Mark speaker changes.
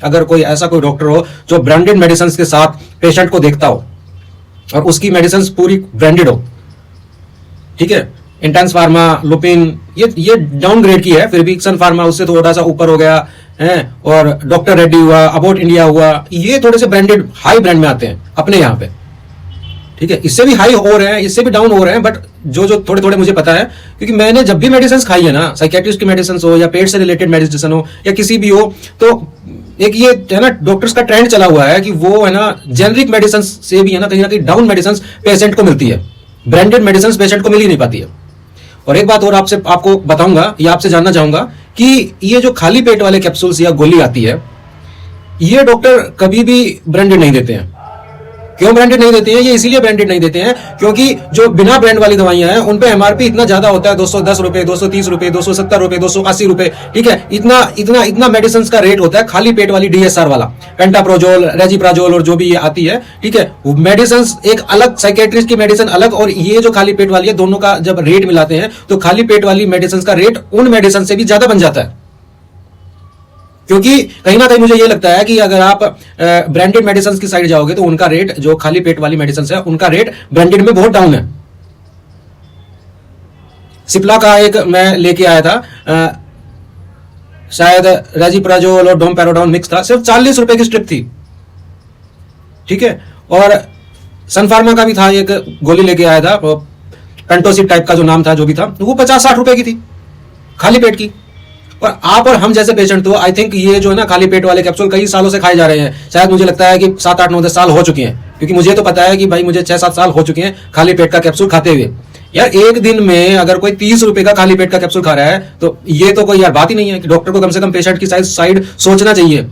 Speaker 1: अगर कोई ऐसा कोई डॉक्टर हो जो ब्रांडेड मेडिसिन के साथ पेशेंट को देखता हो और उसकी मेडिसिन पूरी ब्रांडेड हो, ठीक है, इंटेंस फार्मा, लुपिन, ये डाउन ग्रेड की है, फिर भी सन फार्मा उससे थोड़ा सा ऊपर हो गया है, और डॉक्टर रेड्डी हुआ, अबाउट इंडिया हुआ, ये थोड़े से ब्रांडेड हाई ब्रांड में आते हैं अपने यहाँ पे, ठीक है। इससे भी हाई हो रहे हैं, इससे भी डाउन हो रहे हैं, बट जो थोड़े थोड़े मुझे पता है, क्योंकि मैंने जब भी मेडिसिन खाई है ना, साइकेट्रिस्ट की मेडिसिन हो या पेट से रिलेटेड मेडिसिन हो या किसी भी हो, तो एक ये है ना डॉक्टर्स का ट्रेंड चला हुआ है कि वो है ना जेनरिक मेडिसिन से भी है ना कहीं डाउन मेडिसिन पेशेंट को मिलती है, ब्रांडेड मेडिसिन पेशेंट को मिल ही नहीं पाती है। और एक बात और आपको बताऊंगा या आपसे जानना चाहूंगा कि ये जो खाली पेट वाले कैप्सूल्स या गोली आती है, ये डॉक्टर कभी भी ब्रांडेड नहीं देते हैं। क्यों ब्रांडेड नहीं देते हैं? ये इसीलिए ब्रांडेड नहीं देते हैं क्योंकि जो बिना ब्रांड वाली दवाइयां हैं उन पे एमआरपी इतना ज्यादा होता है, 210 रुपए, 230 रुपए, 270 रुपए, 280 रुपए, ठीक है। इतना मेडिसिन का रेट होता है खाली पेट वाली डीएसआर वाला, पेंटाप्रोजोल, रेजिप्राजोल और जो भी ये आती है, ठीक है। मेडिसिन एक अलग, साइकेट्रिस्ट की मेडिसिन अलग, और ये जो खाली पेट वाली है, दोनों का जब रेट मिलाते हैं तो खाली पेट वाली मेडिसिन का रेट उन मेडिसिन से भी ज्यादा बन जाता है। क्योंकि कहीं ना कहीं मुझे ये लगता है कि अगर आप ब्रांडेड मेडिसिन की साइड जाओगे तो उनका रेट, जो खाली पेट वाली मेडिसिन है उनका रेट ब्रांडेड में बहुत डाउन है। सिप्ला का एक मैं लेके आया था, शायद रेजिप्राजोल और डोमपेरोडोन मिक्स था, सिर्फ 40 रुपए की स्ट्रिप थी, ठीक है। और सन फार्मा का भी था, एक गोली लेके आया था, पेंटोसिड टाइप का जो नाम था, जो भी था, वो 50-60 रुपए की थी खाली पेट की। और आप और हम जैसे पेशेंट, तो आई थिंक ये जो है ना खाली पेट वाले कैप्सूल कई सालों से खाए जा रहे हैं, शायद मुझे लगता है कि 7, 8, 9, 10 साल हो चुके हैं, क्योंकि मुझे तो पता है कि भाई मुझे 6-7 साल हो चुके हैं खाली पेट का कैप्सूल खाते हुए। यार एक दिन में अगर कोई 30 रुपए का खाली पेट का कैप्सूल खा रहा है तो ये तो कोई यार बात ही नहीं है कि डॉक्टर को कम से कम पेशेंट की साइड सोचना चाहिए।